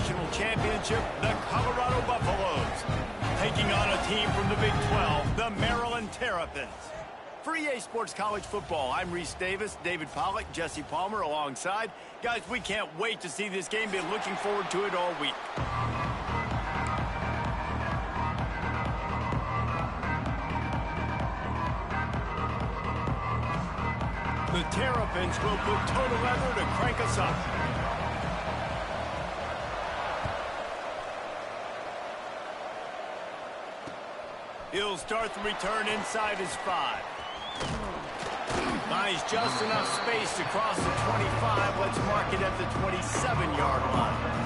national championship, the Colorado Buffaloes, taking on a team from the Big 12, the Maryland Terrapins. For EA Sports College Football, I'm Reese Davis, David Pollack, Jesse Palmer alongside. Guys, we can't wait to see this game. Been looking forward to it all week. The Terrapins will put total leather to crank us up. He'll start the return inside his 5. Finds just enough space to cross the 25. Let's mark it at the 27-yard line.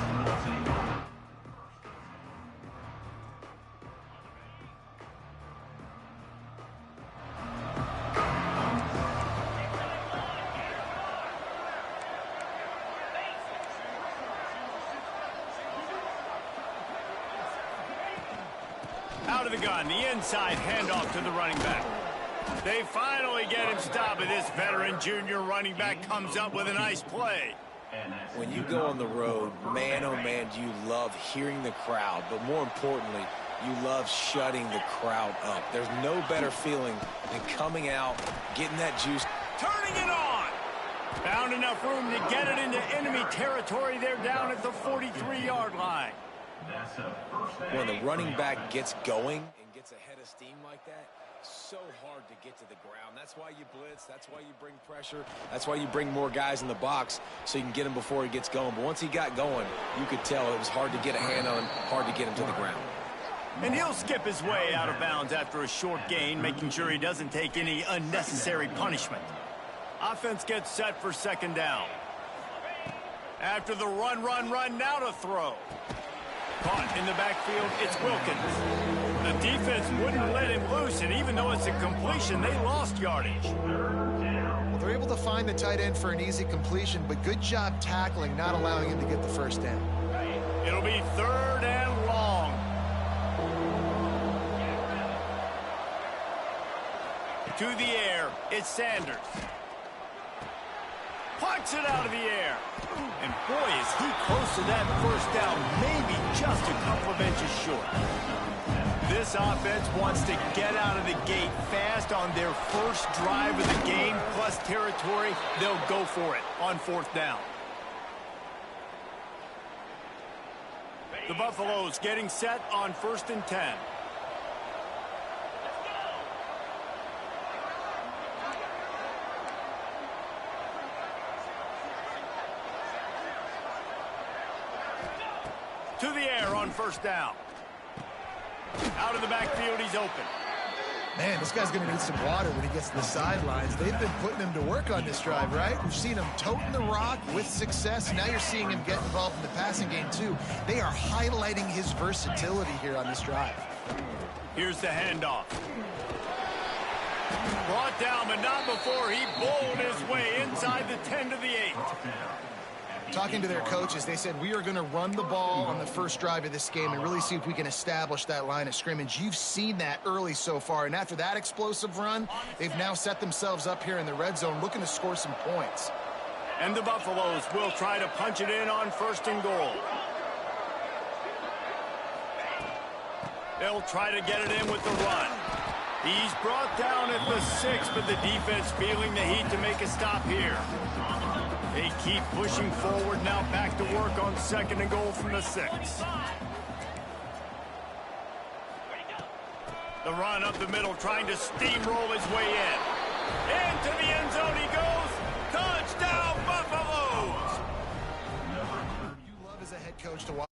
Out of the gun, the inside handoff to the running back. They finally get him stopped, and this veteran junior running back comes up with a nice play. When you go on the road, man, oh man, do you love hearing the crowd, but more importantly, you love shutting the crowd up. There's no better feeling than coming out, getting that juice. Turning it on! Found enough room to get it into enemy territory. They're down at the 43-yard line. When the running back gets going and gets ahead of steam like that, so hard to get to the ground. That's why you blitz. That's why you bring pressure. That's why you bring more guys in the box so you can get him before he gets going. But once he got going, you could tell it was hard to get a hand on him, hard to get him to the ground. And he'll skip his way out of bounds after a short gain, making sure he doesn't take any unnecessary punishment. Offense gets set for second down. After the run, now to throw. Caught in the backfield, it's Wilkins. The defense wouldn't let him loose, and even though it's a completion, they lost yardage. Well, they're able to find the tight end for an easy completion, but good job tackling, not allowing him to get the first down. It'll be third and long. To the air, it's Sanders. Punts it out of the air. And boy, is he close to that first down, maybe just a couple of inches short. This offense wants to get out of the gate fast on their first drive of the game, plus territory. They'll go for it on fourth down. The Buffaloes getting set on 1st and 10. To the air on first down. Out of the backfield, he's open. Man, this guy's going to need some water when he gets to the sidelines. They've been putting him to work on this drive, right? We've seen him toting the rock with success. Now you're seeing him get involved in the passing game, too. They are highlighting his versatility here on this drive. Here's the handoff. Brought down, but not before he bowled his way inside the 10 to the 8. Talking to their coaches, they said, we are going to run the ball on the first drive of this game and really see if we can establish that line of scrimmage. You've seen that early so far, and after that explosive run, they've now set themselves up here in the red zone looking to score some points. And the Buffaloes will try to punch it in on 1st and goal. They'll try to get it in with the run. He's brought down at the 6, but the defense feeling the heat to make a stop here. They keep pushing forward, now back to work on 2nd and goal from the 6. The run up the middle, trying to steamroll his way in. Into the end zone he goes. Touchdown, Buffaloes! You love as a head coach to watch.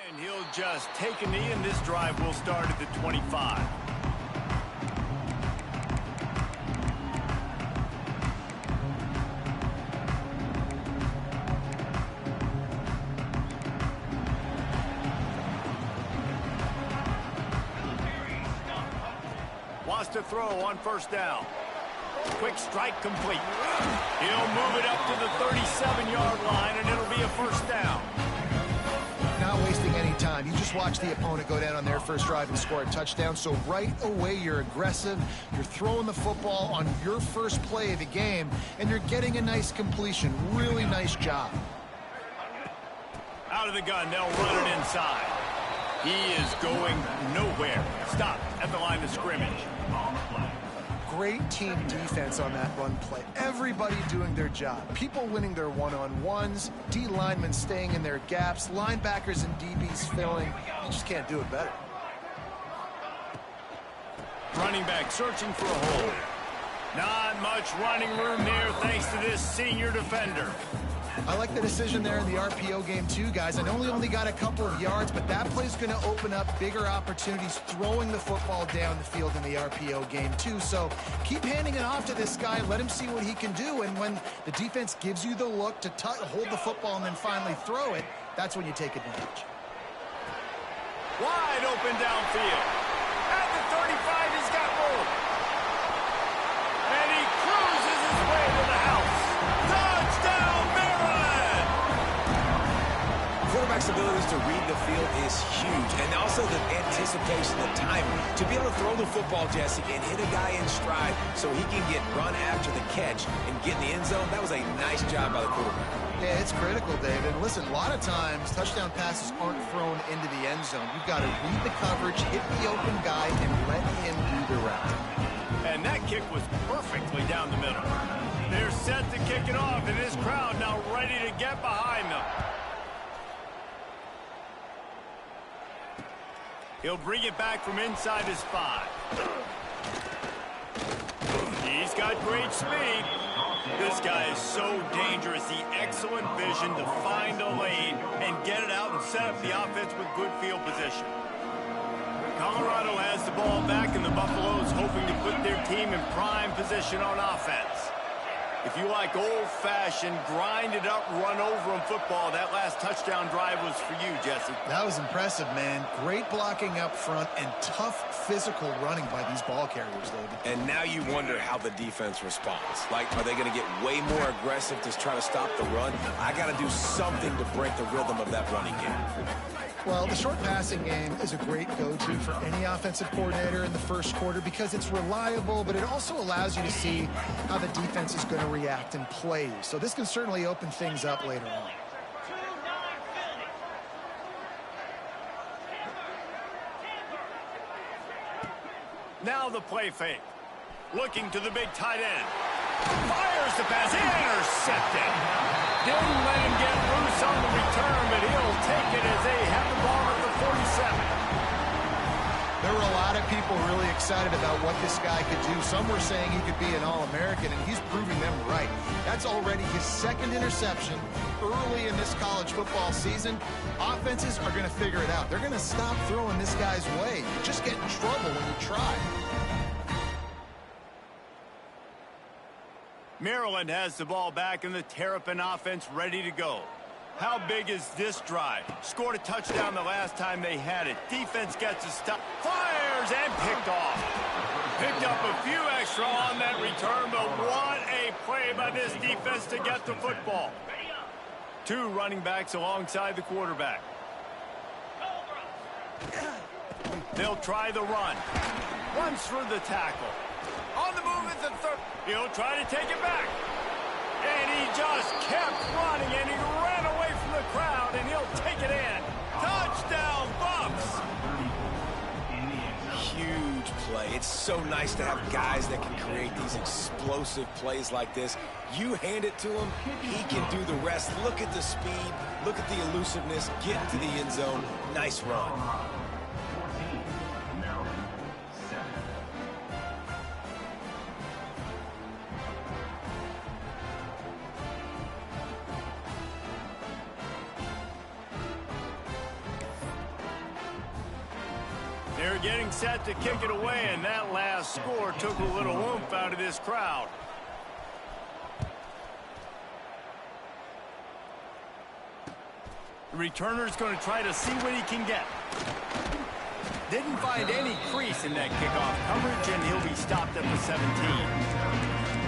And he'll just take a knee, and this drive will start at the 25. Wants to throw on 1st down. Quick strike complete. He'll move it up to the 37-yard line, and it'll be a first down. Not wasting any time. You just watch the opponent go down on their first drive and score a touchdown. So right away, you're aggressive. You're throwing the football on your first play of the game, and you're getting a nice completion. Really nice job. Out of the gun, they'll run it inside. He is going nowhere. Stop at the line of scrimmage. Great team defense on that run play. Everybody doing their job. People winning their one-on-ones, D linemen staying in their gaps, linebackers and DBs filling. You just can't do it better. Running back searching for a hole. Not much running room there thanks to this senior defender. I like the decision there in the RPO game too, guys. I know he only got a couple of yards, but that play's going to open up bigger opportunities throwing the football down the field in the RPO game too. So keep handing it off to this guy. Let him see what he can do. And when the defense gives you the look to hold the football and then finally throw it, that's when you take advantage. Wide open downfield. At the 35, he's got room. And he cruises his way to the house. Touchdown, Maryland! Quarterback's abilities to read the field is huge, and also the anticipation, the timing. To be able to throw the football, Jesse, and hit a guy in stride so he can get run after the catch and get in the end zone, that was a nice job by the quarterback. Yeah, it's critical, David. And listen, a lot of times touchdown passes aren't thrown into the end zone. You've got to read the coverage, hit the open guy, and let him do the rest. And that kick was perfectly down the middle. They're set to kick it off, and this crowd now ready to get behind them. He'll bring it back from inside his 5. He's got great speed. This guy is so dangerous. The excellent vision to find a lane and get it out and set up the offense with good field position. Colorado has the ball back, and the Buffaloes hoping to put their team in prime position on offense. If you like old-fashioned, grind-it-up, run-over-'em football, that last touchdown drive was for you, Jesse. That was impressive, man. Great blocking up front and tough physical running by these ball carriers, David. And now you wonder how the defense responds. Like, are they going to get way more aggressive to try to stop the run? I got to do something to break the rhythm of that running game. Well, the short passing game is a great go-to for any offensive coordinator in the first quarter because it's reliable, but it also allows you to see how the defense is going to react and play. So this can certainly open things up later on. Now the play fake. Looking to the big tight end. Fires the pass. Intercepted. Didn't let him get loose on the return, but he'll take it as they have the ball at the 47. There were a lot of people really excited about what this guy could do. Some were saying he could be an All-American, and he's proving them right. That's already his second interception early in this college football season. Offenses are going to figure it out. They're going to stop throwing this guy's way. You just get in trouble when you try. Maryland has the ball back, and the Terrapin offense ready to go. How big is this drive? Scored a touchdown the last time they had it. Defense gets a stop. Fires and picked off. Picked up a few extra on that return, but what a play by this defense to get the football. 2 running backs alongside the quarterback. They'll try the run. Runs through the tackle. On the move at the 3rd. He'll try to take it back. And he just kept running, and he ran away from the crowd, and he'll take it in. Touchdown, Bucks! Huge play. It's so nice to have guys that can create these explosive plays like this. You hand it to him, he can do the rest. Look at the speed. Look at the elusiveness. Get into the end zone. Nice run. They're getting set to kick it away, and that last score took a little oomph out of this crowd. The returner's going to try to see what he can get. Didn't find any crease in that kickoff coverage, and he'll be stopped at the 17.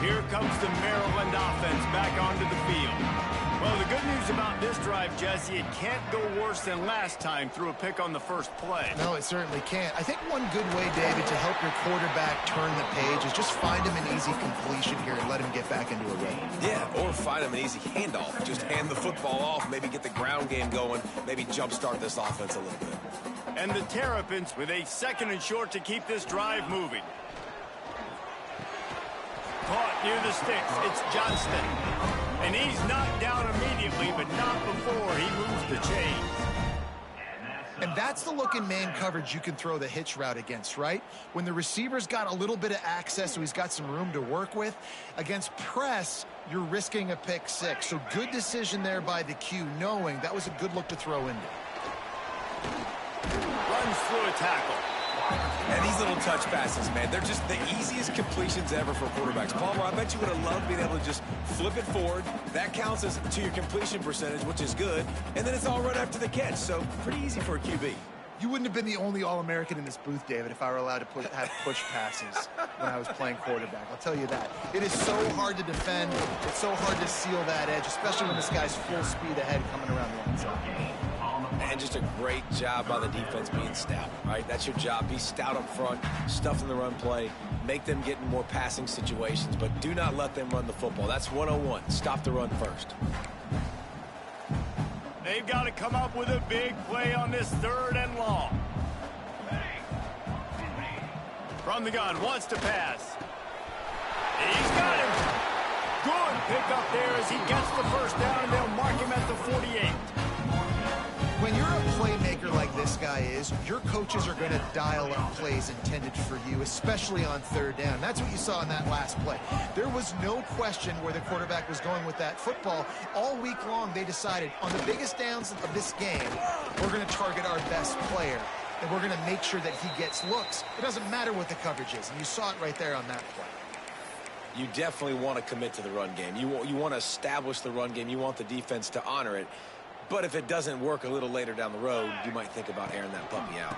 Here comes the Maryland offense back onto the field. Well, the good news about this drive, Jesse, it can't go worse than last time through a pick on the first play. No, it certainly can't. I think one good way, David, to help your quarterback turn the page is just find him an easy completion here and let him get back into a rhythm. Yeah, or find him an easy handoff. Just hand the football off, maybe get the ground game going, maybe jumpstart this offense a little bit. And the Terrapins with a 2nd and short to keep this drive moving. Caught near the sticks. It's Johnston. And he's knocked down immediately, but not before he moves the chains. And that's the look in man coverage you can throw the hitch route against, right? When the receiver's got a little bit of access, so he's got some room to work with. Against press, you're risking a pick 6. So good decision there by the Q, knowing that was a good look to throw into. Runs through a tackle. And these little touch passes, man, they're just the easiest completions ever for quarterbacks. Palmer, I bet you would have loved being able to just flip it forward. That counts as to your completion percentage, which is good. And then it's all right after the catch, so pretty easy for a QB. You wouldn't have been the only All-American in this booth, David, if I were allowed to have push passes when I was playing quarterback. I'll tell you that. It is so hard to defend. It's so hard to seal that edge, especially when this guy's full speed ahead coming around the outside. And just a great job by the defense being stout, right? That's your job. Be stout up front, stuff in the run play, make them get in more passing situations, but do not let them run the football. That's 101. Stop the run first. They've got to come up with a big play on this 3rd and long. From the gun, wants to pass. He's got him. Good pick up there as he gets the first down, and they'll mark him at the 48. When you're a playmaker like this guy is, your coaches are going to dial up plays intended for you, especially on 3rd down. That's what you saw in that last play. There was no question where the quarterback was going with that football. All week long, they decided on the biggest downs of this game, we're going to target our best player, and we're going to make sure that he gets looks. It doesn't matter what the coverage is, and you saw it right there on that play. You definitely want to commit to the run game. You want to establish the run game. You want the defense to honor it. But if it doesn't work a little later down the road, you might think about airing that puppy out.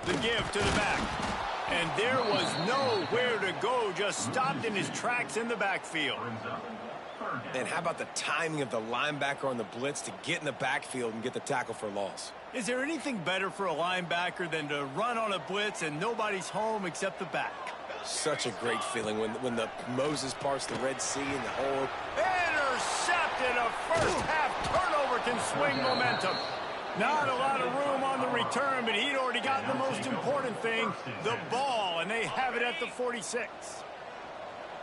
The give to the back. And there was nowhere to go, just stopped in his tracks in the backfield. And how about the timing of the linebacker on the blitz to get in the backfield and get the tackle for a loss? Is there anything better for a linebacker than to run on a blitz and nobody's home except the back? Such a great feeling when the Moses parts the Red Sea and the whole... Intercepted. A first half turnover can swing momentum. Not a lot of room on the return, but he'd already gotten the most important thing, the ball, and they have it at the 46.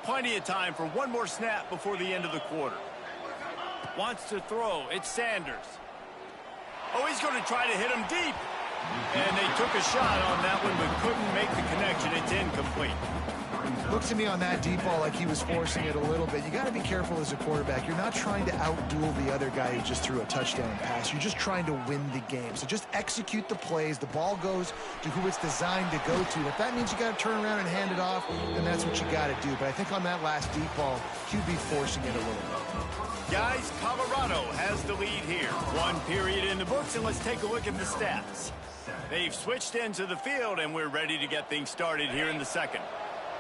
Plenty of time for one more snap before the end of the quarter. Wants to throw. It's Sanders. Oh, he's going to try to hit him deep. And they took a shot on that one, but couldn't make the connection. It's incomplete. Looked to me on that deep ball like he was forcing it a little bit. You got to be careful as a quarterback. You're not trying to outduel the other guy who just threw a touchdown pass. You're just trying to win the game. So just execute the plays. The ball goes to who it's designed to go to. If that means you got to turn around and hand it off, then that's what you got to do. But I think on that last deep ball, QB forcing it a little bit. Guys, Colorado has the lead here. 1 period in the books, and let's take a look at the stats. They've switched into the field, and we're ready to get things started here in the second.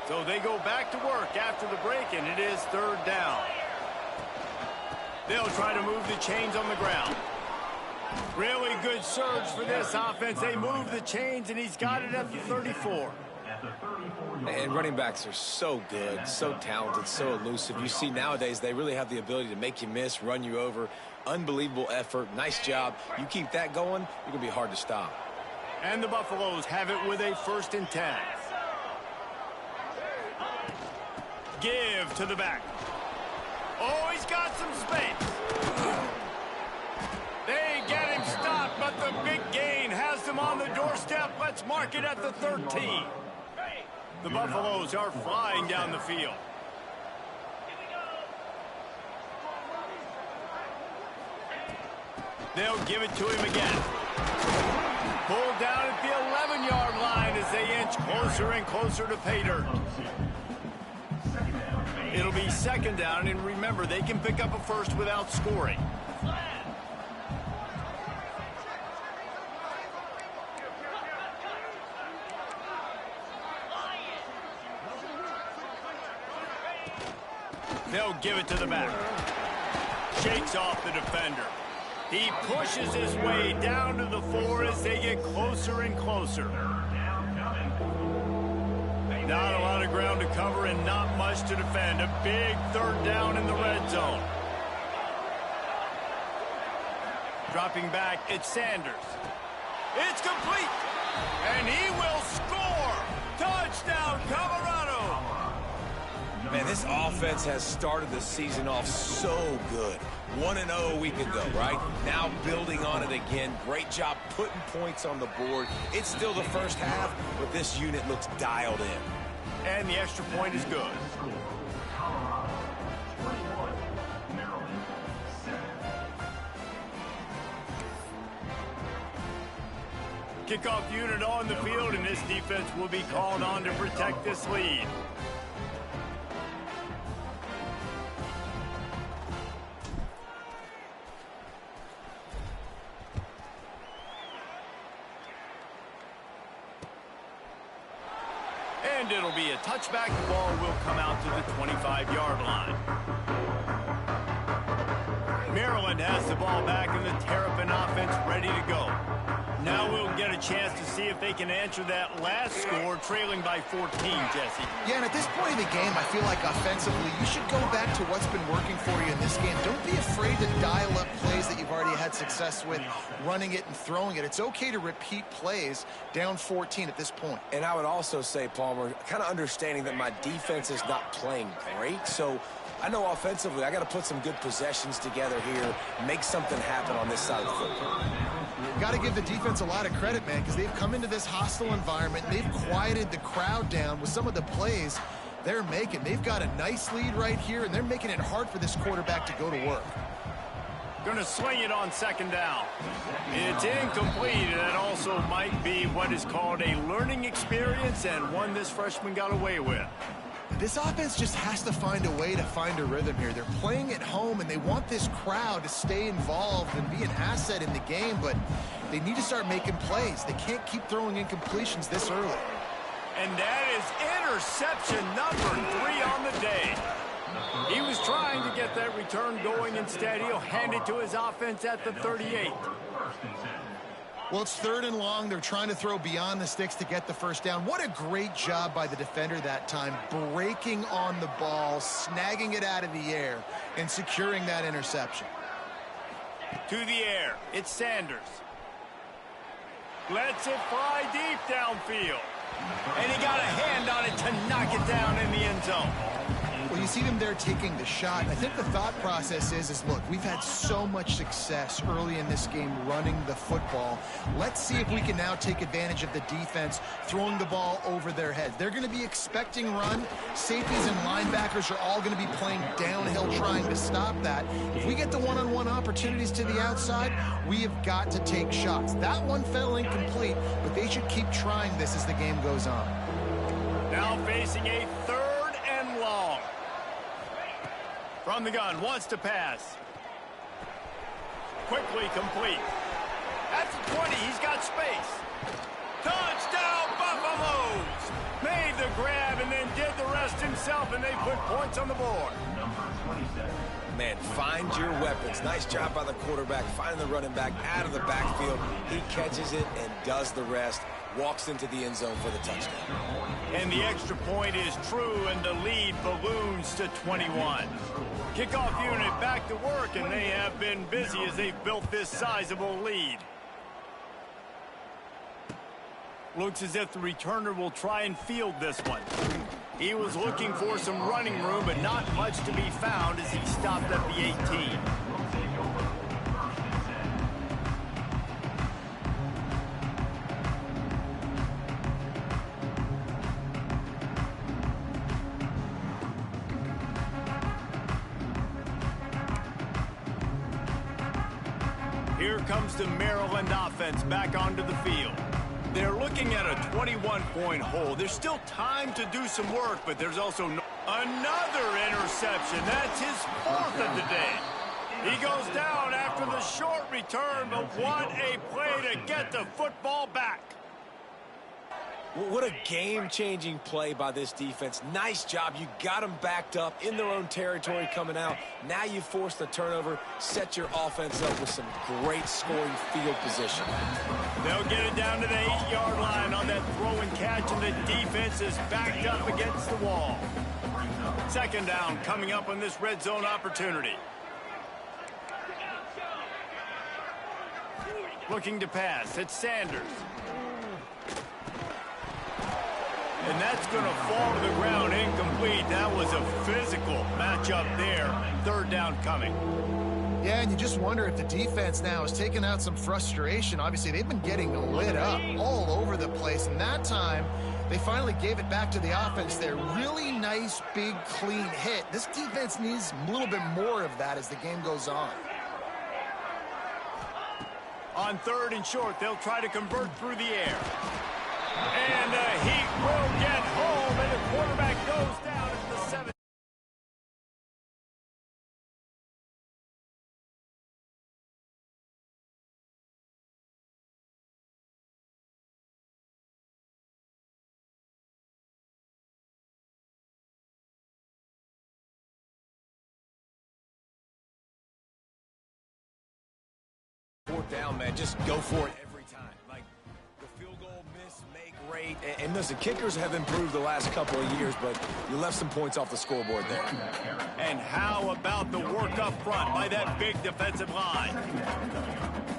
So they go back to work after the break, and it is 3rd down. They'll try to move the chains on the ground. Really good surge for this offense. They move the chains, and he's got it at the 34. And running backs are so good, so talented, so elusive. You see nowadays they really have the ability to make you miss, run you over. Unbelievable effort. Nice job. You keep that going, you're going to be hard to stop. And the Buffaloes have it with a 1st and 10. Give to the back. Oh, he's got some space. They get him stopped, but the big gain has them on the doorstep. Let's mark it at the 13. The Buffaloes are flying down the field. They'll give it to him again. Pulled down at the 11-yard line as they inch closer and closer to pay dirt. It'll be 2nd down, and remember, they can pick up a first without scoring. They'll give it to the back. Shakes off the defender. He pushes his way down to the 4 as they get closer and closer. Not a lot of ground to cover and not much to defend. A big 3rd down in the red zone. Dropping back, it's Sanders. It's complete. And he will score. Touchdown, Colorado. Man, this offense has started the season off so good. 1-0 a week ago, right? Now building on it again. Great job putting points on the board. It's still the first half, but this unit looks dialed in. And the extra point is good. Kickoff unit on the field, and this defense will be called on to protect this lead. And it'll be a touchback. The ball will come out to the 25-yard line. Maryland has the ball back in the Terrapin offense ready to go. Now we'll get a chance to see if they can answer that last score, trailing by 14, Jesse. Yeah, and at this point in the game, I feel like offensively, you should go back to what's been working for you in this game. Don't be afraid to dial up plays that you've already had success with, running it and throwing it. It's okay to repeat plays down 14 at this point. And I would also say, Palmer, kind of understanding that my defense is not playing great, so I know offensively I got to put some good possessions together here, make something happen on this side of the football. Got to give the defense a lot of credit, man, because they've come into this hostile environment. They've quieted the crowd down with some of the plays they're making. They've got a nice lead right here, and they're making it hard for this quarterback to go to work. Going to swing it on 2nd down. It's incomplete, and that also might be what is called a learning experience and one this freshman got away with. This offense just has to find a way to find a rhythm here. They're playing at home, and they want this crowd to stay involved and be an asset in the game, but they need to start making plays. They can't keep throwing incompletions this early. And that is interception number 3 on the day. He was trying to get that return going. Instead, he'll hand it to his offense at the 38. Well, it's 3rd and long. They're trying to throw beyond the sticks to get the first down. What a great job by the defender that time, breaking on the ball, snagging it out of the air, and securing that interception. To the air, it's Sanders. Lets it fly deep downfield. And he got a hand on it to knock it down in the end zone. Well, you see them there taking the shot. I think the thought process is look, we've had so much success early in this game running the football. Let's see if we can now take advantage of the defense throwing the ball over their heads. They're going to be expecting run. Safeties and linebackers are all going to be playing downhill trying to stop that. If we get the one-on-one opportunities to the outside, we have got to take shots. That one fell incomplete, but they should keep trying this as the game goes on. Now facing a 3rd and long. From the gun, wants to pass. Quickly complete. At the 20, he's got space. Touchdown, Buffaloes! Made the grab and then did the rest himself, and they put points on the board. Man, find your weapons. Nice job by the quarterback, finding the running back out of the backfield. He catches it and does the rest. Walks into the end zone for the touchdown. And the extra point is true, and the lead balloons to 21. Kickoff unit back to work, and they have been busy as they've built this sizable lead. Looks as if the returner will try and field this one. He was looking for some running room, but not much to be found as he stopped at the 18. Here comes the Maryland offense back onto the field. They're looking at a 21-point hole. There's still time to do some work, but there's also another interception. That's his 4th of the day. He goes down after the short return, but what a play to get the football back. What a game-changing play by this defense. Nice job. You got them backed up in their own territory coming out. Now you force the turnover, set your offense up with some great scoring field position. They'll get it down to the 8-yard line on that throw and catch, and the defense is backed up against the wall. Second down coming up on this red zone opportunity. Looking to pass. It's Sanders. And that's going to fall to the ground incomplete. That was a physical matchup there. Third down coming. Yeah, and you just wonder if the defense now is taking out some frustration. Obviously, they've been getting lit up all over the place. And that time, they finally gave it back to the offense there. Really nice, big, clean hit. This defense needs a little bit more of that as the game goes on. On third and short, they'll try to convert through the air. And he will get home, and the quarterback goes down at the 7. Fourth down, man, just go for it every time. Like the field goal miss, make, rate. And listen, kickers have improved the last couple of years, but you left some points off the scoreboard there. And how about the work up front by that big defensive line?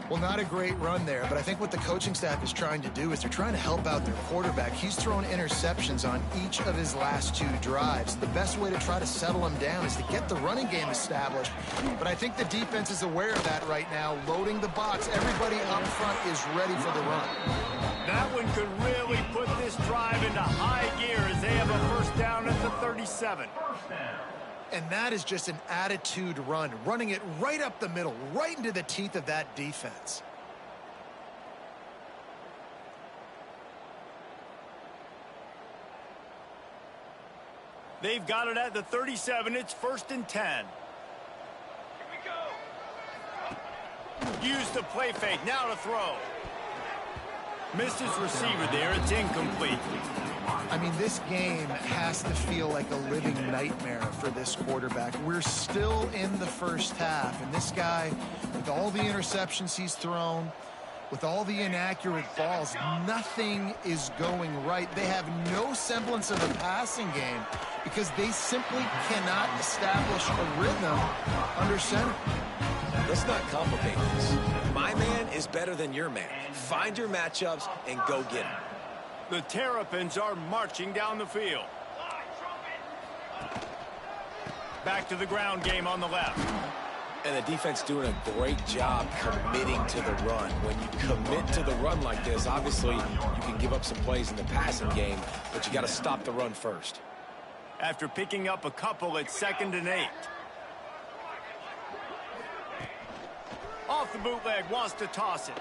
Well, not a great run there, but I think what the coaching staff is trying to do is they're trying to help out their quarterback. He's thrown interceptions on each of his last 2 drives. The best way to try to settle him down is to get the running game established. But I think the defense is aware of that right now, loading the box. Everybody up front is ready for the run. That one could really put this drive into high gear as they have a first down at the 37. And that is just an attitude run, running it right up the middle, right into the teeth of that defense. They've got it at the 37. It's first and 10. Use the play fake. Now to throw. Missed his receiver there. It's incomplete. I mean, this game has to feel like a living nightmare for this quarterback. We're still in the first half, and this guy, with all the interceptions he's thrown, with all the inaccurate balls, nothing is going right. They have no semblance of a passing game because they simply cannot establish a rhythm under center. Let's not complicate this. My man is better than your man. Find your matchups and go get them. The Terrapins are marching down the field. Back to the ground game on the left. And the defense doing a great job committing to the run. When you commit to the run like this, obviously you can give up some plays in the passing game, but you got to stop the run first. After picking up a couple, it's 2nd and 8. Off the bootleg, wants to toss it.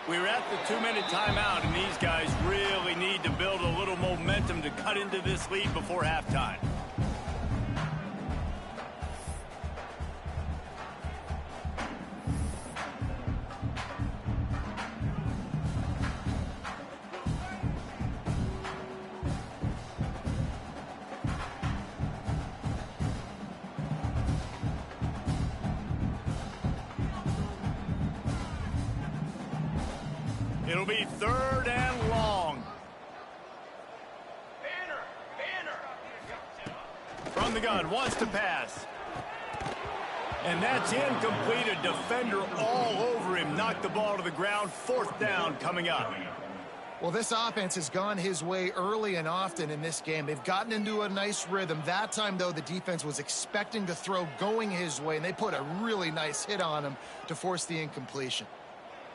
We're at the 2-minute timeout, and these guys really need to build a little momentum to cut into this lead before halftime. It'll be 3rd and long. From the gun, wants to pass. And that's incomplete. A defender all over him. Knocked the ball to the ground. 4th down coming up. Well, this offense has gone his way early and often in this game. They've gotten into a nice rhythm. That time, though, the defense was expecting the throw going his way, and they put a really nice hit on him to force the incompletion.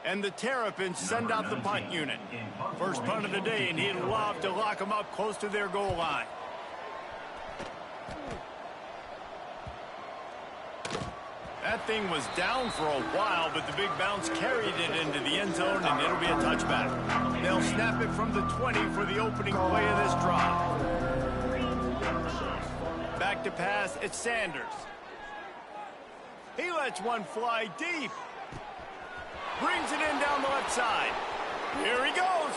And the Terrapins send out the punt unit. First punt of the day, and he'd love to lock them up close to their goal line. That thing was down for a while, but the big bounce carried it into the end zone, and it'll be a touchback. They'll snap it from the 20 for the opening play of this drive. Back to pass, it's Sanders. He lets one fly deep. Brings it in down the left side. Here he goes.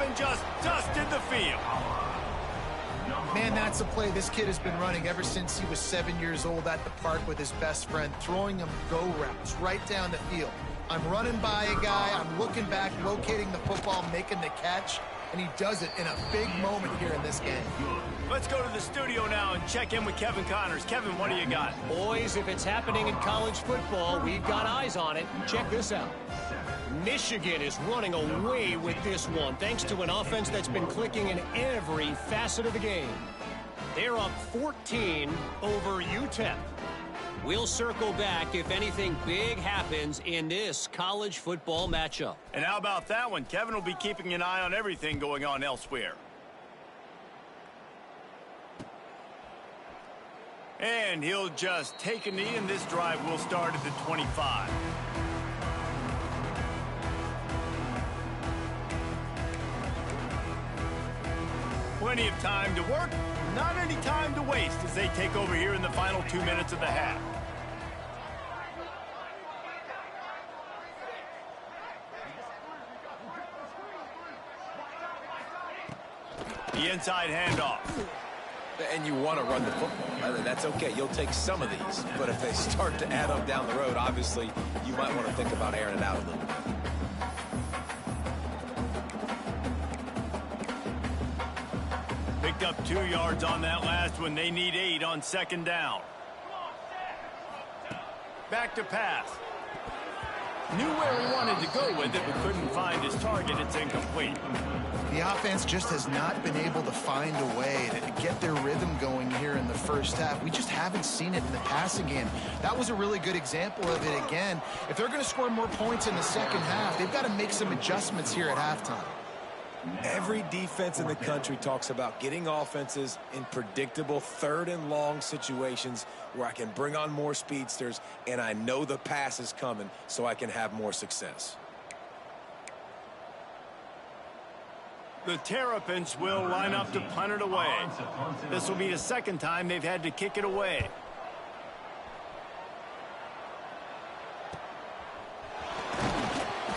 and just dusted the field. Man, that's a play this kid has been running ever since he was 7 years old at the park with his best friend, throwing him go routes right down the field. I'm running by a guy, I'm looking back, locating the football, making the catch, and he does it in a big moment here in this game. Let's go to the studio now and check in with Kevin Connors. Kevin, what do you got? Boys, if it's happening in college football, we've got eyes on it. Check this out. Michigan is running away with this one, thanks to an offense that's been clicking in every facet of the game. They're up 14 over UTEP. We'll circle back if anything big happens in this college football matchup. And how about that one? Kevin will be keeping an eye on everything going on elsewhere. And he'll just take a knee, and this drive will start at the 25. Plenty of time to work, not any time to waste as they take over here in the final 2 minutes of the half. The inside handoff. And you want to run the football. That's okay. You'll take some of these. But if they start to add up down the road, obviously, you might want to think about airing it out a little bit. Picked up 2 yards on that last one. They need 8 on second down. Back to pass. Knew where he wanted to go with it, but couldn't find his target. It's incomplete. The offense just has not been able to find a way to get their rhythm going here in the first half. We just haven't seen it in the passing game. That was a really good example of it again. If they're going to score more points in the second half, they've got to make some adjustments here at halftime. Every defense in the country talks about getting offenses in predictable third and long situations where I can bring on more speedsters and I know the pass is coming so I can have more success. The Terrapins will line up to punt it away. This will be the second time they've had to kick it away.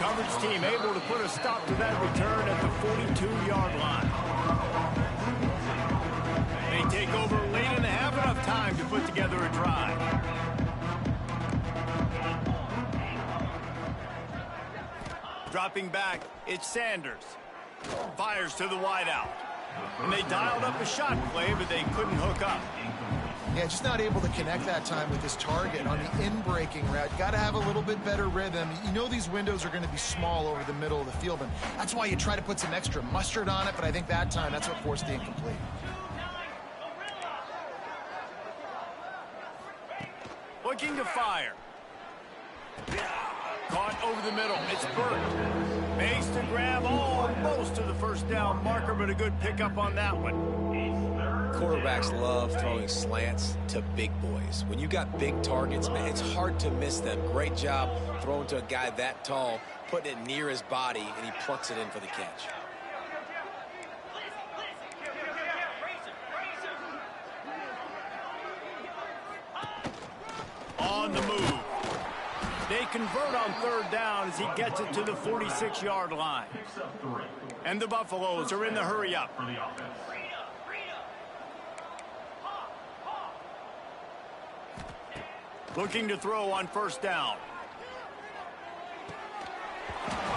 Coverage team able to put a stop to that return at the 42-yard line. They take over late in the half, enough time to put together a drive. Dropping back, it's Sanders. Fires to the wideout. And they dialed up a shot play, but they couldn't hook up. Yeah, just not able to connect that time with his target on the in-breaking route. Got to have a little bit better rhythm. You know these windows are going to be small over the middle of the field, and that's why you try to put some extra mustard on it, but I think that time that's what forced the incomplete. Looking to fire. Caught over the middle. It's Burke. Makes the grab almost to the first down marker, but a good pickup on that one. Quarterbacks love throwing slants to big boys. When you got big targets, man, it's hard to miss them. Great job throwing to a guy that tall, putting it near his body, and he plucks it in for the catch. On the move. They convert on third down as he gets it to the 46-yard line. And the Buffaloes are in the hurry-up. Looking to throw on first down.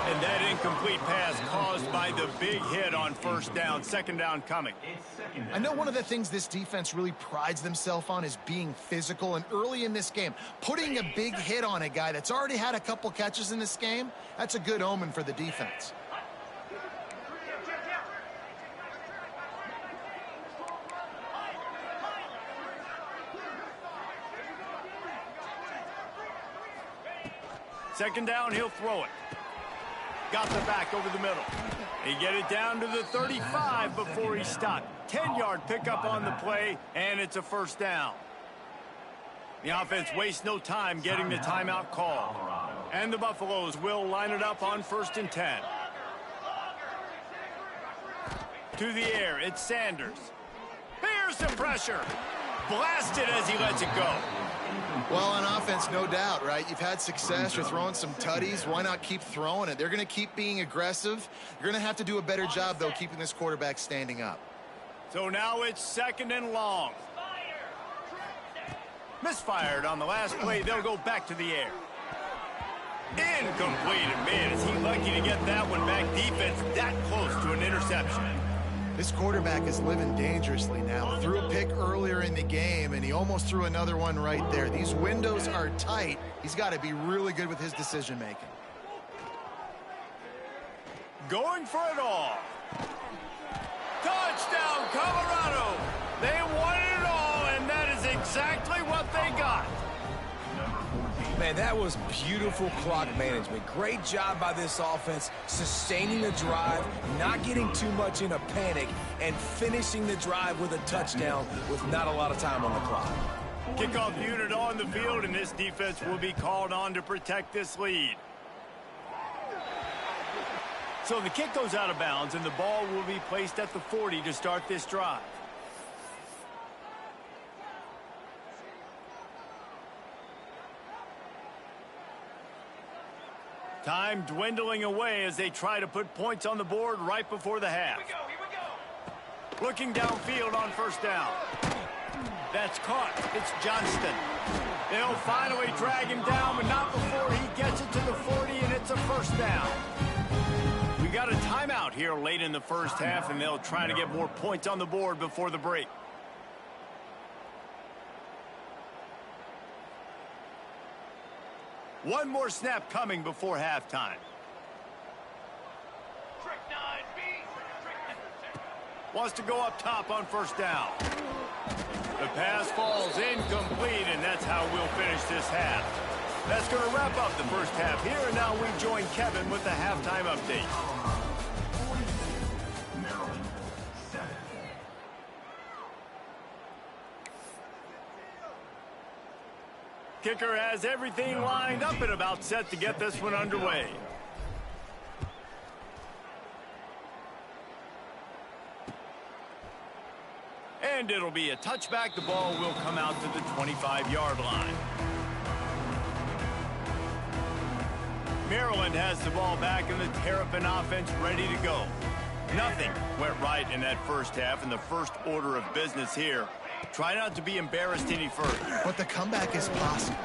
And that incomplete pass caused by the big hit on first down. Second down coming. I know one of the things this defense really prides themselves on is being physical, and early in this game, putting a big hit on a guy that's already had a couple catches in this game, that's a good omen for the defense. Second down, he'll throw it. Got the back over the middle. He get it down to the 35 before he stopped. 10-yard pickup on the play, and it's a first down. The offense wastes no time getting the timeout call. And the Buffaloes will line it up on 1st and 10. To the air, it's Sanders. Here's some pressure. Blasted as he lets it go. Well, on offense, no doubt, right? You've had success. You're throwing some tutties. Why not keep throwing it? They're going to keep being aggressive. You're going to have to do a better job, though, keeping this quarterback standing up. So now it's 2nd and long. Misfired on the last play. They'll go back to the air. Incomplete. Man, is he lucky to get that one back. Defense that close to an interception. This quarterback is living dangerously now. Threw a pick earlier in the game, and he almost threw another one right there. These windows are tight. He's got to be really good with his decision-making. Going for it all. Touchdown, Colorado. They wanted it all, and that is exactly what they got. Man, that was beautiful clock management. Great job by this offense, sustaining the drive, not getting too much in a panic, and finishing the drive with a touchdown with not a lot of time on the clock. Kickoff unit on the field, and this defense will be called on to protect this lead. So the kick goes out of bounds, and the ball will be placed at the 40 to start this drive. Time dwindling away as they try to put points on the board right before the half. Here we go. Looking downfield on 1st down. That's caught. It's Johnston. They'll finally drag him down, but not before he gets it to the 40, and it's a 1st down. We got a timeout here late in the 1st half, and they'll try to get more points on the board before the break. One more snap coming before halftime. Wants to go up top on 1st down. The pass falls incomplete, and that's how we'll finish this half. That's going to wrap up the 1st half here, and now we join Kevin with the halftime update. Kicker has everything lined up and about set to get this one underway. And it'll be a touchback. The ball will come out to the 25-yard line. Maryland has the ball back, and the Terrapin offense ready to go. Nothing went right in that 1st half, and the first order of business here. Try not to be embarrassed any further. But the comeback is possible.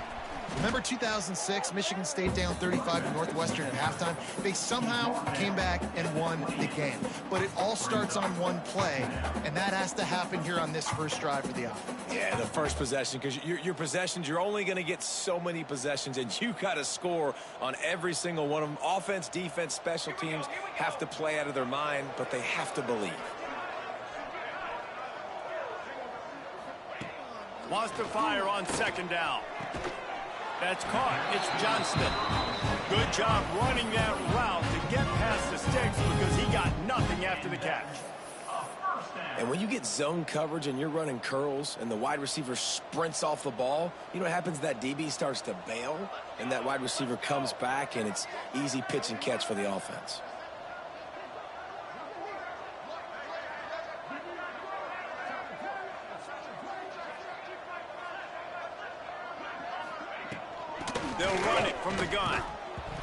Remember 2006, Michigan State down 35 to Northwestern at halftime? They somehow came back and won the game. But it all starts on one play, and that has to happen here on this 1st drive for the offense. Yeah, the 1st possession, because your possessions, you're only going to get so many possessions, and you got to score on every single one of them. Offense, defense, special teams have to play out of their mind, but they have to believe. Wants to fire on 2nd down. That's caught. It's Johnston. Good job running that route to get past the sticks because he got nothing after the catch. And when you get zone coverage and you're running curls and the wide receiver sprints off the ball, you know what happens? That DB starts to bail, and that wide receiver comes back, and it's easy pitch and catch for the offense. They'll run it from the gun.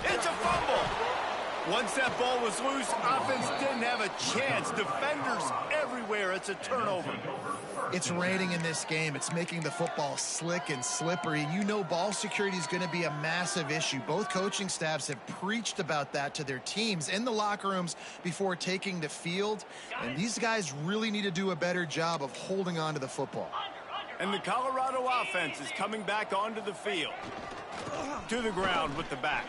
It's a fumble. Once that ball was loose, offense didn't have a chance. Defenders everywhere. It's a turnover. It's raining in this game. It's making the football slick and slippery. You know ball security is going to be a massive issue. Both coaching staffs have preached about that to their teams in the locker rooms before taking the field. And these guys really need to do a better job of holding on to the football. And the Colorado offense is coming back onto the field. To the ground with the back.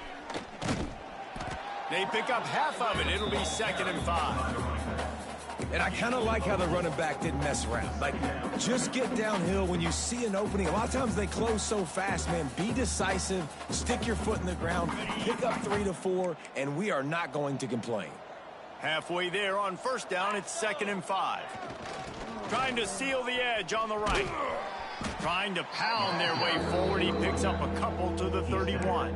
They pick up half of it. It'll be 2nd and 5. And I kind of like how the running back didn't mess around. Like, just get downhill when you see an opening. A lot of times they close so fast, man. Be decisive. Stick your foot in the ground. Pick up 3 to 4, and we are not going to complain. Halfway there on 1st down, it's 2nd and 5. Trying to seal the edge on the right. Trying to pound their way forward. He picks up a couple to the 31.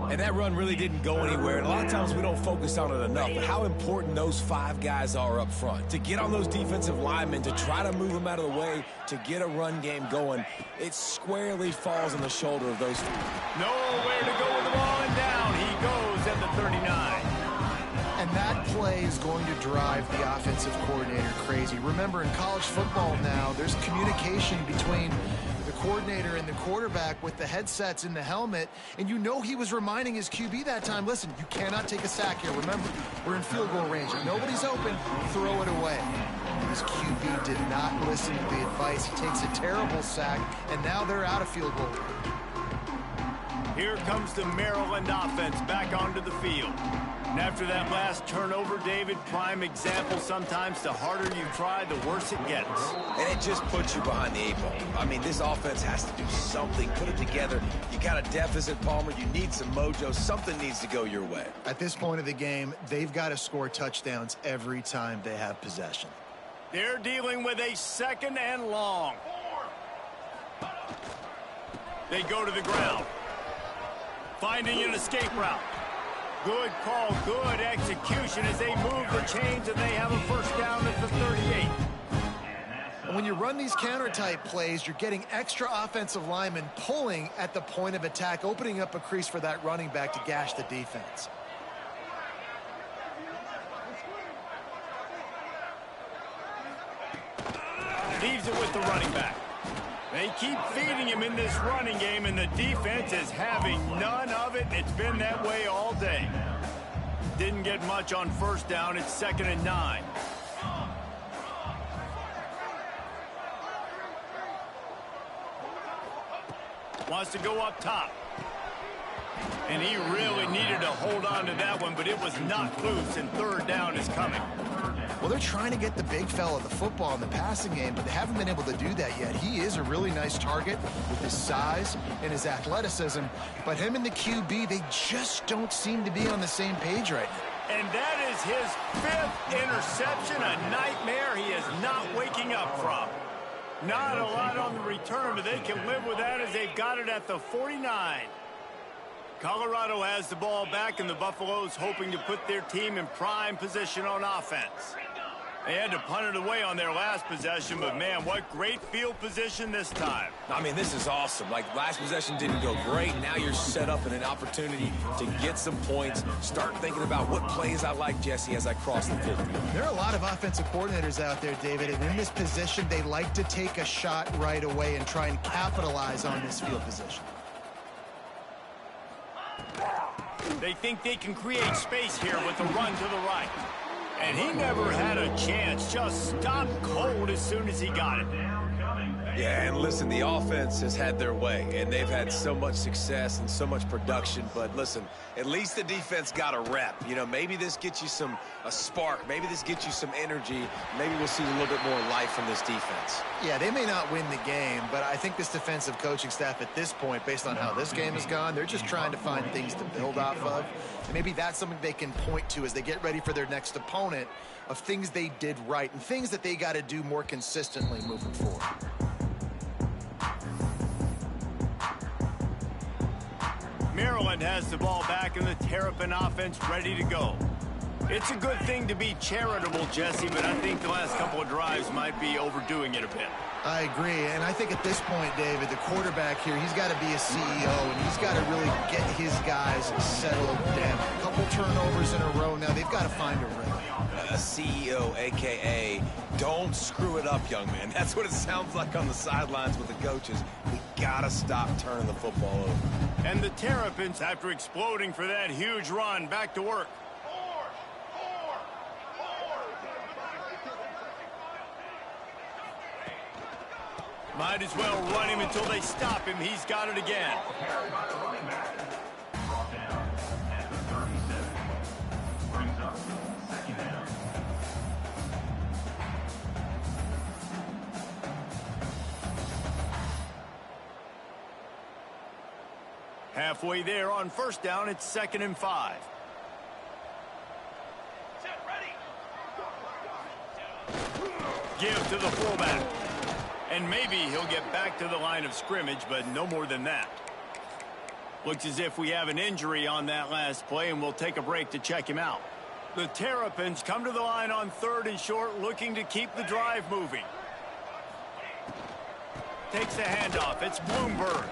And that run really didn't go anywhere. And a lot of times we don't focus on it enough, but how important those 5 guys are up front. To get on those defensive linemen, to try to move them out of the way, to get a run game going, it squarely falls on the shoulder of those 3. Nowhere to go with the ball, and down he goes at the 39. And that play is going to drive the offensive coordinator crazy. Remember, in college football now, there's communication between the coordinator and the quarterback with the headsets in the helmet, and you know he was reminding his QB that time, listen, you cannot take a sack here. Remember, we're in field goal range. If nobody's open, throw it away. His QB did not listen to the advice. He takes a terrible sack, and now they're out of field goal range. Here comes the Maryland offense back onto the field. And after that last turnover, David, prime example, sometimes the harder you try, the worse it gets. And it just puts you behind the 8 ball. I mean, this offense has to do something, put it together. You got a deficit, Palmer. You need some mojo. Something needs to go your way. At this point of the game, they've got to score touchdowns every time they have possession. They're dealing with a 2nd and long. They go to the ground, finding an escape route. Good call, good execution as they move the chains, and they have a first down at the 38. And when you run these counter-type plays, you're getting extra offensive linemen pulling at the point of attack, opening up a crease for that running back to gash the defense. Leaves it with the running back. They keep feeding him in this running game, and the defense is having none of it, and it's been that way all day. Didn't get much on first down. It's 2nd and 9. Wants to go up top. And he really needed to hold on to that one, but it was knocked loose, and 3rd down is coming. Well, they're trying to get the big fella the football in the passing game, but they haven't been able to do that yet. He is a really nice target with his size and his athleticism, but him and the QB, they just don't seem to be on the same page right now. And that is his 5th interception, a nightmare he is not waking up from. Not a lot on the return, but they can live with that as they've got it at the 49. Colorado has the ball back, and the Buffaloes hoping to put their team in prime position on offense. They had to punt it away on their last possession, but man, what great field position this time. I mean, this is awesome. Like, last possession didn't go great. Now you're set up in an opportunity to get some points. Start thinking about what plays I like, Jesse, as I cross the 50. There are a lot of offensive coordinators out there, David, and in this position, they like to take a shot right away and try and capitalize on this field position. They think they can create space here with the run to the right. And he never had a chance, just stopped cold as soon as he got it. Yeah, and listen, the offense has had their way, and they've had so much success and so much production. But listen, at least the defense got a rep. You know, maybe this gets you a spark. Maybe this gets you some energy. Maybe we'll see a little bit more life from this defense. Yeah, they may not win the game, but I think this defensive coaching staff at this point, based on how this game has gone, they're just trying to find things to build off of. And maybe that's something they can point to as they get ready for their next opponent, of things they did right and things that they got to do more consistently moving forward. Maryland has the ball back, and the Terrapin offense ready to go. It's a good thing to be charitable, Jesse, but I think the last couple of drives might be overdoing it a bit. I agree, and I think at this point, David, the quarterback here, he's got to be a CEO, and he's got to really get his guys settled down. A couple turnovers in a row now. They've got to find a rhythm. A CEO, a.k.a. don't screw it up, young man. That's what it sounds like on the sidelines with the coaches. We got to stop turning the football over. And the Terrapins, after exploding for that huge run, back to work. Might as well run him until they stop him. He's got it again. Halfway there on first down, it's 2nd and 5. Give to the fullback. And maybe he'll get back to the line of scrimmage, but no more than that. Looks as if we have an injury on that last play, and we'll take a break to check him out. The Terrapins come to the line on 3rd and short, looking to keep the drive moving. Takes the handoff. It's Bloomberg.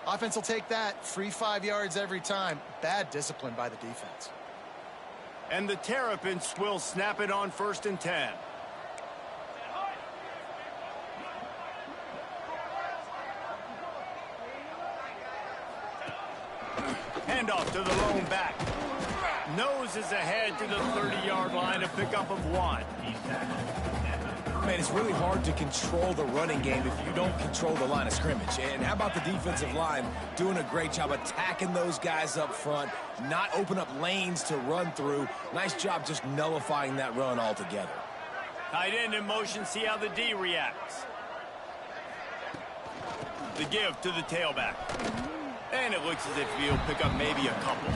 Offense will take that. Free 5 yards every time. Bad discipline by the defense. And the Terrapins will snap it on 1st and 10. Handoff to the lone back. Noses ahead to the 30-yard line, a pickup of 1. Man, it's really hard to control the running game if you don't control the line of scrimmage. And how about the defensive line doing a great job attacking those guys up front, not open up lanes to run through. Nice job just nullifying that run altogether. Tight end in motion, see how the D reacts. The give to the tailback. And it looks as if he'll pick up maybe a couple.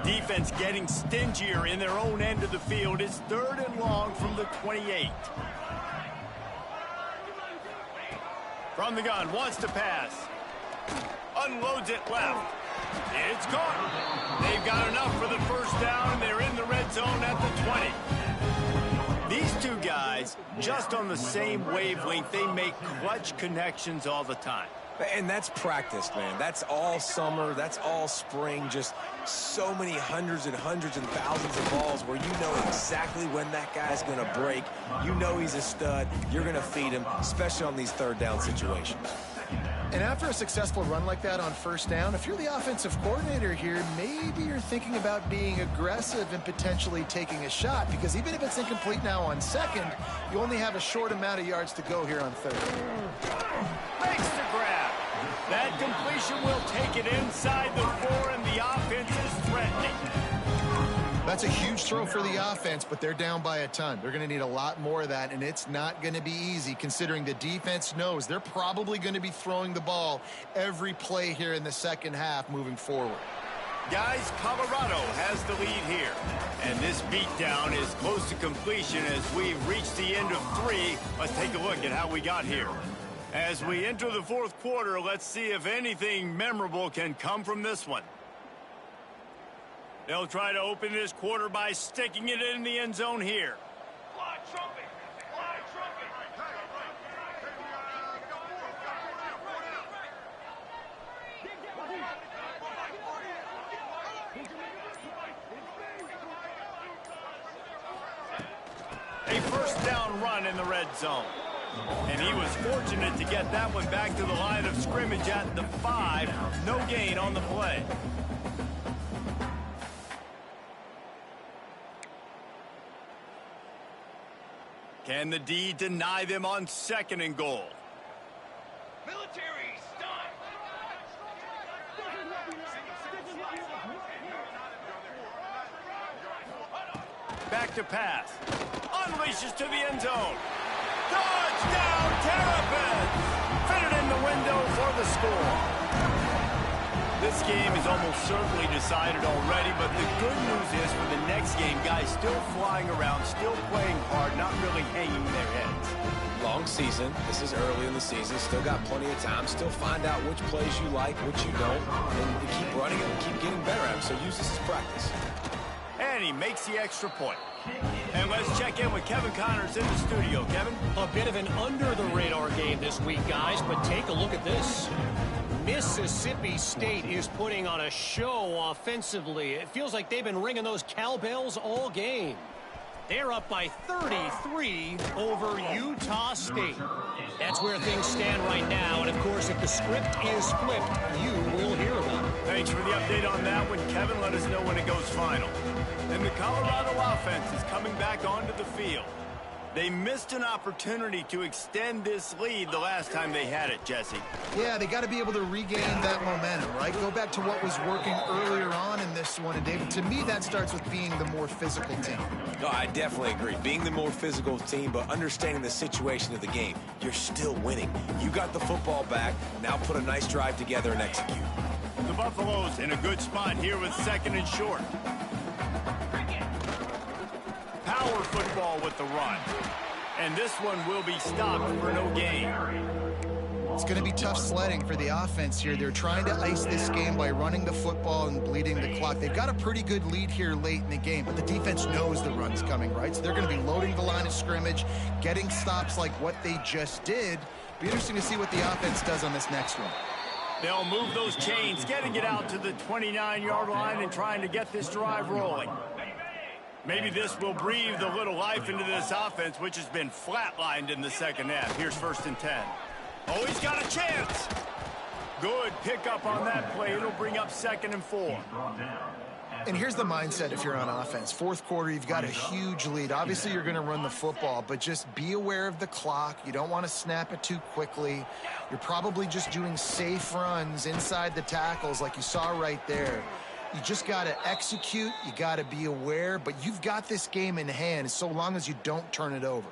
Defense getting stingier in their own end of the field. It's 3rd and long from the 28. From the gun, wants to pass. Unloads it left. It's caught. They've got enough for the first down, and they're in the red zone at the 20. These two guys, just on the same wavelength, they make clutch connections all the time. And that's practice, man. That's all summer. That's all spring. Just so many hundreds and thousands of balls where you know exactly when that guy's going to break. You know he's a stud. You're going to feed him, especially on these 3rd down situations. And after a successful run like that on 1st down, if you're the offensive coordinator here, maybe you're thinking about being aggressive and potentially taking a shot, because even if it's incomplete now on 2nd, you only have a short amount of yards to go here on 3rd. Makes the grab. That completion will take it inside the 4, and the offense is threatening. That's a huge throw for the offense, but they're down by a ton. They're going to need a lot more of that, and it's not going to be easy considering the defense knows they're probably going to be throwing the ball every play here in the 2nd half moving forward. Guys, Colorado has the lead here. And this beatdown is close to completion as we've reached the end of 3. Let's take a look at how we got here. As we enter the 4th quarter, let's see if anything memorable can come from this one. They'll try to open this quarter by sticking it in the end zone here. A 1st down run in the red zone. And he was fortunate to get that one back to the line of scrimmage at the 5. No gain on the play. Can the D deny them on 2nd and goal? Military, stop! Back to pass. Unleashes to the end zone. Touchdown, Terrapins! Fitted in the window for the score. This game is almost certainly decided already, but the good news is for the next game, guys still flying around, still playing hard, not really hanging their heads. Long season. This is early in the season. Still got plenty of time. Still find out which plays you like, which you don't, and keep running and keep getting better at them. So use this as practice. And he makes the extra point. And let's check in with Kevin Connors in the studio. Kevin? A bit of an under-the-radar game this week, guys, but take a look at this. Mississippi State is putting on a show offensively. It feels like they've been ringing those cowbells all game. They're up by 33 over Utah State. That's where things stand right now. And, of course, if the script is flipped, you will hear about it. Thanks for the update on that one, Kevin. Let us know when it goes final. And the Colorado offense is coming back onto the field. They missed an opportunity to extend this lead the last time they had it, Jesse. Yeah, they got to be able to regain that momentum, right? Go back to what was working earlier on in this one. And, David, to me, that starts with being the more physical team. No, I definitely agree. Being the more physical team, but understanding the situation of the game. You're still winning. You got the football back. Now put a nice drive together and execute. The Buffaloes in a good spot here with 2nd and short. Powell power football with the run. And this one will be stopped for no gain. It's going to be tough sledding for the offense here. They're trying to ice this game by running the football and bleeding the clock. They've got a pretty good lead here late in the game, but the defense knows the run's coming, right? So they're going to be loading the line of scrimmage, getting stops like what they just did. Be interesting to see what the offense does on this next one. They'll move those chains, getting it out to the 29-yard line and trying to get this drive rolling. Maybe this will breathe a little life into this offense, which has been flatlined in the second half. Here's 1st and 10. Oh, he's got a chance. Good pickup on that play. It'll bring up 2nd and 4. And here's the mindset if you're on offense. 4th quarter, you've got a huge lead. Obviously, you're going to run the football, but just be aware of the clock. You don't want to snap it too quickly. You're probably just doing safe runs inside the tackles like you saw right there. You just got to execute. You got to be aware, but you've got this game in hand so long as you don't turn it over.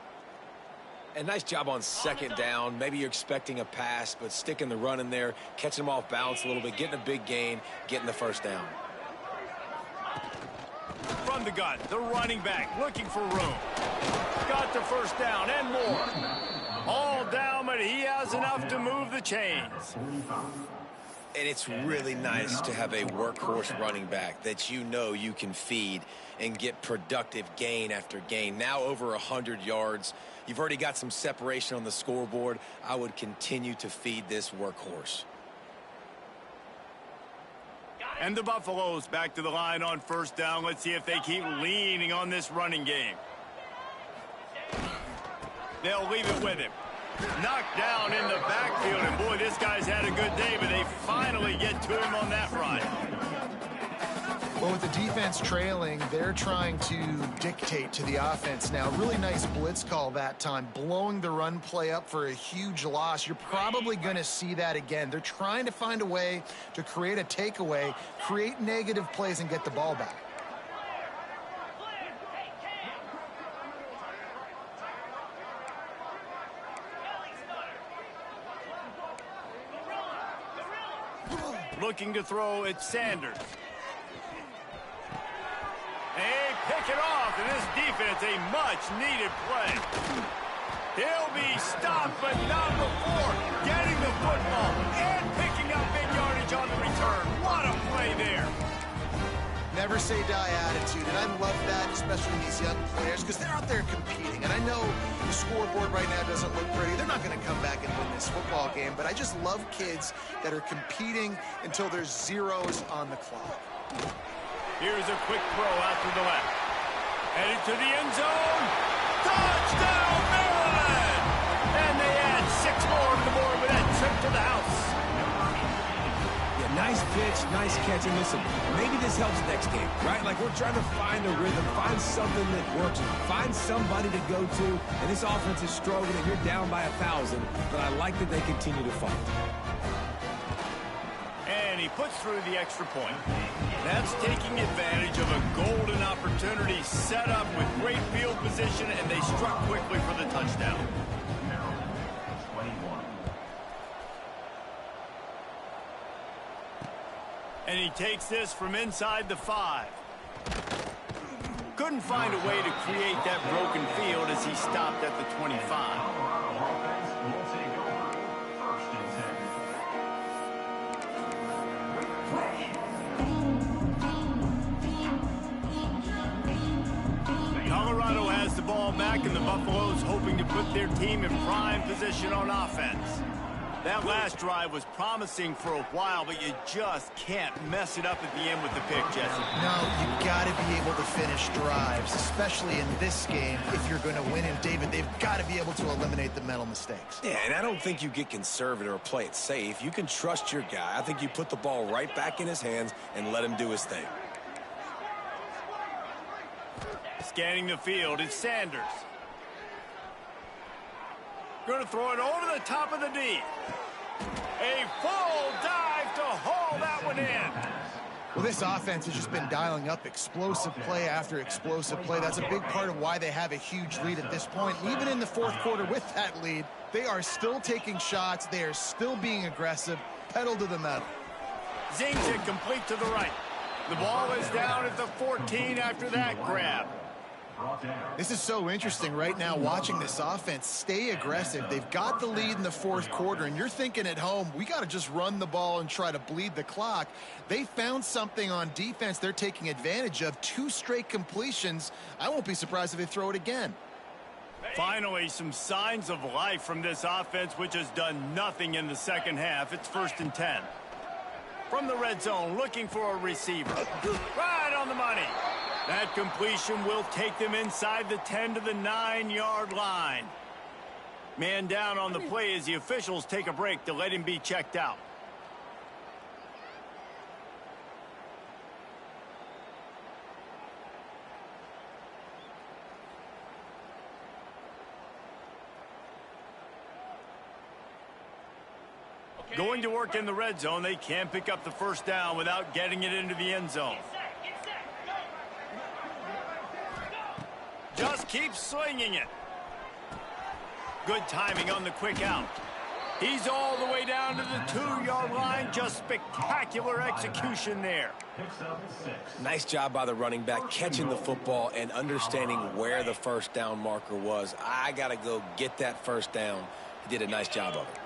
And nice job on 2nd down. Maybe you're expecting a pass, but sticking the run in there, catching them off balance a little bit, getting a big gain, getting the 1st down. From the gun, the running back looking for room. Got the 1st down and more. All down, but he has enough to move the chains. And it's really nice to have a workhorse running back that you know you can feed and get productive gain after gain. Now over 100 yards. You've already got some separation on the scoreboard. I would continue to feed this workhorse. And the Buffaloes back to the line on 1st down. Let's see if they keep leaning on this running game. They'll leave it with him. Knocked down in the backfield, and boy, this guy's had a good day, but they finally get to him on that run. Well, with the defense trailing, they're trying to dictate to the offense now. Really nice blitz call that time, blowing the run play up for a huge loss. You're probably going to see that again. They're trying to find a way to create a takeaway, create negative plays, and get the ball back. Looking to throw, it's Sanders. They pick it off, and this defense, a much-needed play. He'll be stopped, but not before getting the football and picking up big yardage on the return. What a play there. Never say die attitude, and I love that, especially these young players, because they're out there competing. And I know the scoreboard right now doesn't look pretty. They're not going to come back and win this football game, but I just love kids that are competing until there's zeros on the clock. Here's a quick throw out to the left. Headed to the end zone. Touchdown, Maryland! And they add 6 more to the board with that trip to the house. Yeah, nice pitch, nice catch. And listen, maybe this helps next game, right? Like we're trying to find a rhythm, find something that works, find somebody to go to. And this offense is struggling, and you're down by 1,000. But I like that they continue to fight. And he puts through the extra point. That's taking advantage of a golden opportunity set up with great field position, and they struck quickly for the touchdown. And he takes this from inside the 5. Couldn't find a way to create that broken field as he stopped at the 25. Colorado has the ball back, and the Buffaloes hoping to put their team in prime position on offense. That last drive was promising for a while, but you just can't mess it up at the end with the pick, Jesse. No, you got to be able to finish drives, especially in this game. If you're going to win, and David, they've got to be able to eliminate the mental mistakes. Yeah, and I don't think you get conservative or play it safe. You can trust your guy. I think you put the ball right back in his hands and let him do his thing. Scanning the field is Sanders. Going to throw it over the top of the D. A full dive to haul that one in. Well, this offense has just been dialing up explosive play after explosive play. That's a big part of why they have a huge lead at this point. Even in the 4th quarter with that lead, they are still taking shots. They are still being aggressive. Pedal to the metal. Zings it complete to the right. The ball is down at the 14 after that grab. This is so interesting right now watching this offense stay aggressive. They've got the lead in the fourth quarter, and you're thinking at home, we got to just run the ball and try to bleed the clock. They found something on defense they're taking advantage of. 2 straight completions. I won't be surprised if they throw it again. Finally, some signs of life from this offense, which has done nothing in the second half. It's 1st and 10. From the red zone, looking for a receiver. Right on the money. That completion will take them inside the 10 to the 9-yard line. Man down on the play as the officials take a break to let him be checked out. Going to work in the red zone, they can't pick up the first down without getting it into the end zone. Just keep swinging it. Good timing on the quick out. He's all the way down to the 2-yard line. Just spectacular execution there. Nice job by the running back catching the football and understanding where the first down marker was. I got to go get that first down. He did a nice job of it.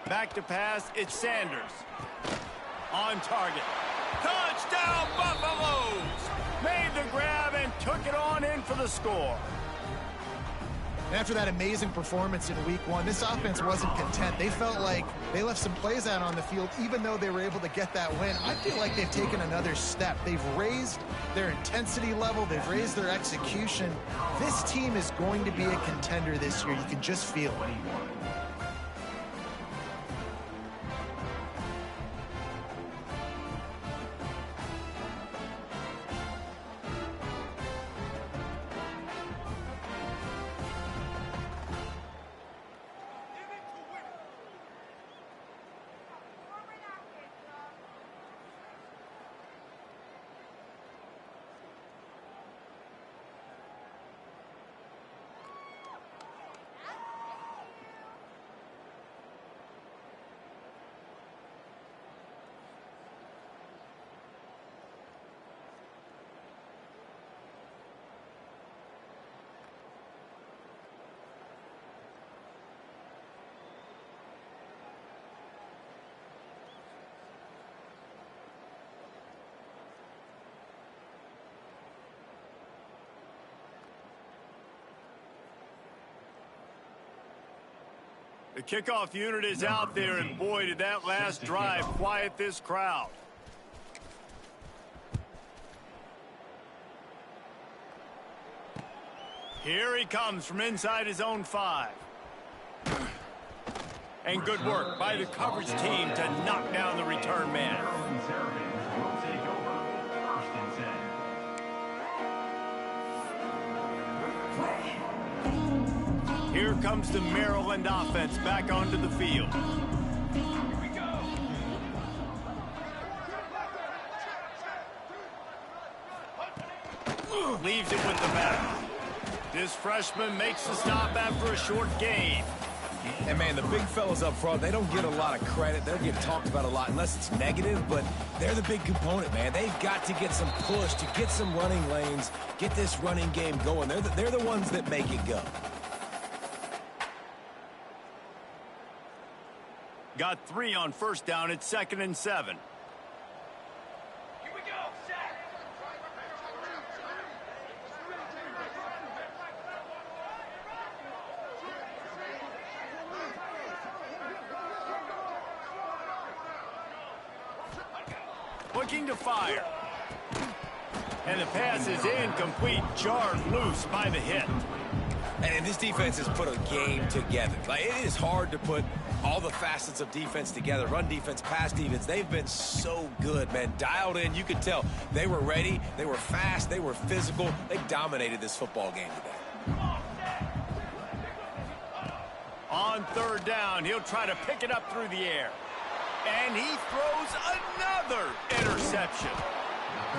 Back to pass, it's Sanders. On target. Touchdown, Buffaloes! Made the grab and took it on in for the score. After that amazing performance in week 1, this offense wasn't content. They felt like they left some plays out on the field, even though they were able to get that win. I feel like they've taken another step. They've raised their intensity level. They've raised their execution. This team is going to be a contender this year. You can just feel it. The kickoff unit is out there, and boy, did that last drive quiet this crowd. Here he comes from inside his own 5. And good work by the coverage team to knock down the return man. Here comes the Maryland offense back onto the field. Here we go. Leaves it with the back. This freshman makes the stop after a short gain. And, man, the big fellas up front, they don't get a lot of credit. They don't get talked about a lot unless it's negative, but they're the big component, man. They've got to get some push, to get some running lanes, get this running game going. They're the ones that make it go. Got 3 on first down. It's 2nd and 7. Here we go. Set. Looking to fire. And the pass is incomplete. Jarred loose by the hit. And this defense has put a game together. Like, it is hard to put all the facets of defense together. Run defense, pass defense. They've been so good, man. Dialed in. You could tell they were ready. They were fast. They were physical. They dominated this football game today. On 3rd down, he'll try to pick it up through the air. And he throws another interception.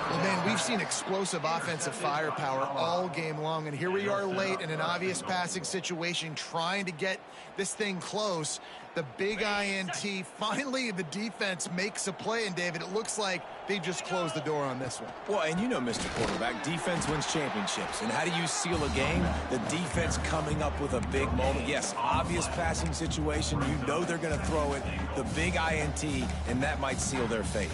Well, man, we've seen explosive offensive firepower all game long, and here we are late in an obvious passing situation trying to get this thing close. The big INT, finally the defense makes a play, and David, it looks like they just closed the door on this one. Well, and you know, Mr. Quarterback, defense wins championships. And how do you seal a game? The defense coming up with a big moment. Yes, obvious passing situation. You know they're going to throw it. The big INT, and that might seal their fate.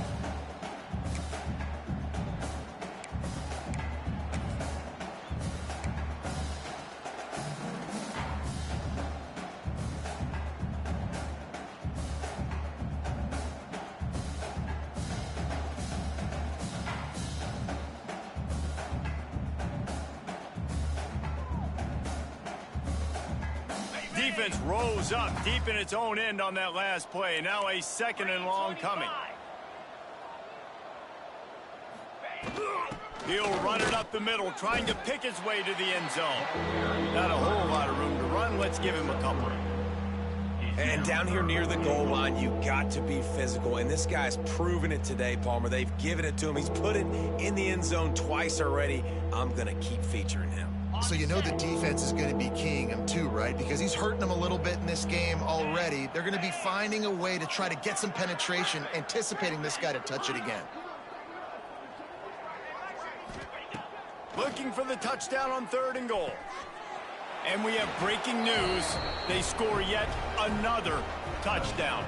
Defense rose up deep in its own end on that last play. Now a 2nd and long coming. He'll run it up the middle, trying to pick his way to the end zone. Not a whole lot of room to run. Let's give him a couple. And down here near the goal line, you got to be physical. And this guy's proven it today, Palmer. They've given it to him. He's put it in the end zone twice already. I'm going to keep featuring him. So you know the defense is going to be keying him too, right? Because he's hurting them a little bit in this game already. They're going to be finding a way to try to get some penetration, anticipating this guy to touch it again. Looking for the touchdown on 3rd and goal. And we have breaking news. They score yet another touchdown.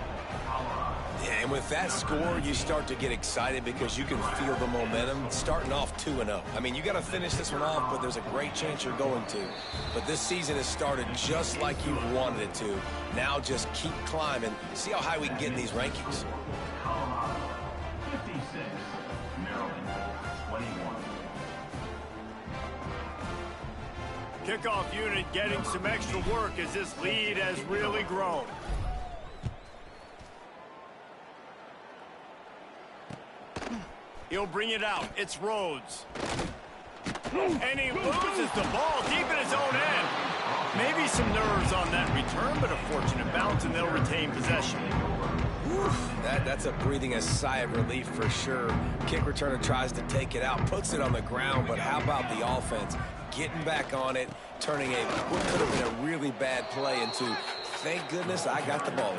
Yeah, and with that score, you start to get excited because you can feel the momentum starting off 2-0. I mean, you got to finish this one off, but there's a great chance you're going to. But this season has started just like you wanted it to. Now just keep climbing. See how high we can get in these rankings. 56, Maryland, 21. Kickoff unit getting some extra work as this lead has really grown. He'll bring it out. It's Rhodes. And he loses the ball deep in his own end. Maybe some nerves on that return, but a fortunate bounce, and they'll retain possession. That's a breathing a sigh of relief for sure. Kick returner tries to take it out, puts it on the ground, but how about the offense? Getting back on it, turning what could have been a really bad play into, thank goodness I got the ball.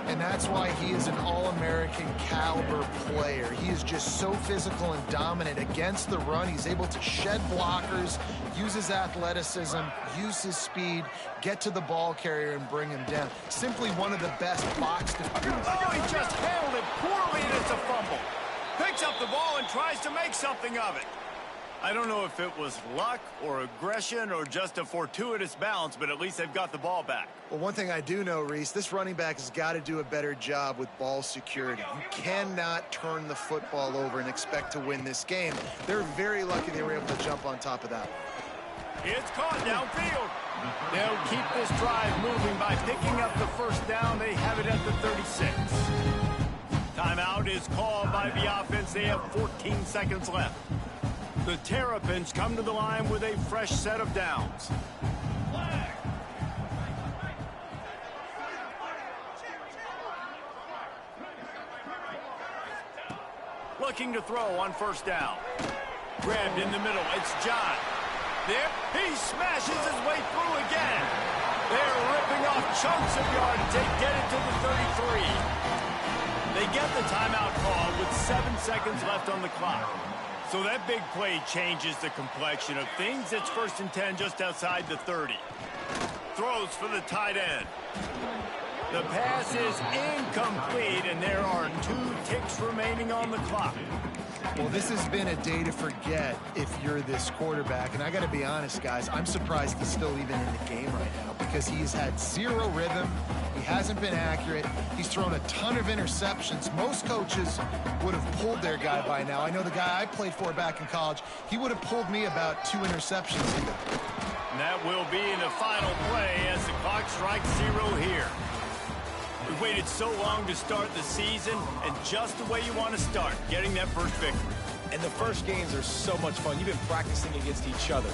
And that's why he is an All-American caliber player. He is just so physical and dominant against the run. He's able to shed blockers, use his athleticism, use his speed, get to the ball carrier and bring him down. Simply one of the best box defenders. Oh, he just handled it poorly, and it's a fumble. Picks up the ball and tries to make something of it. I don't know if it was luck or aggression or just a fortuitous bounce, but at least they've got the ball back. Well, one thing I do know, Reese, this running back has got to do a better job with ball security. You cannot turn the football over and expect to win this game. They're very lucky they were able to jump on top of that. It's caught downfield. They'll keep this drive moving by picking up the first down. They have it at the 36. Timeout is called by the offense. They have 14 seconds left. The Terrapins come to the line with a fresh set of downs. Looking to throw on first down. Grabbed in the middle. It's John. There, he smashes his way through again. They're ripping off chunks of yardage. They get it to the 33. They get the timeout call with 7 seconds left on the clock. So that big play changes the complexion of things. It's 1st and 10 just outside the 30. Throws for the tight end. The pass is incomplete, and there are 2 ticks remaining on the clock. Well, this has been a day to forget if you're this quarterback. And I got to be honest, guys, I'm surprised he's still even in the game right now because he's had 0 rhythm. He hasn't been accurate. He's thrown a ton of interceptions. Most coaches would have pulled their guy by now. I know the guy I played for back in college, he would have pulled me about 2 interceptions ago. And that will be the final play as the clock strikes 0 here. We've waited so long to start the season, and just the way you want to start, getting that first victory. And the first games are so much fun. You've been practicing against each other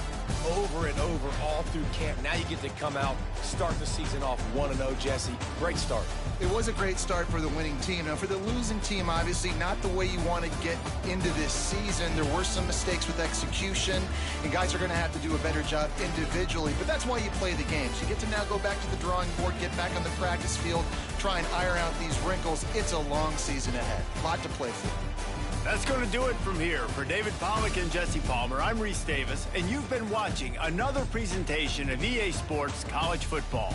over and over all through camp. Now you get to come out, start the season off 1-0, Jesse. Great start. It was a great start for the winning team. Now, for the losing team, obviously not the way you want to get into this season. There were some mistakes with execution, and guys are going to have to do a better job individually. But that's why you play the games. You get to now go back to the drawing board, get back on the practice field, try and iron out these wrinkles. It's a long season ahead. A lot to play for. That's going to do it from here. For David Pollack and Jesse Palmer, I'm Reese Davis, and you've been watching another presentation of EA Sports College Football.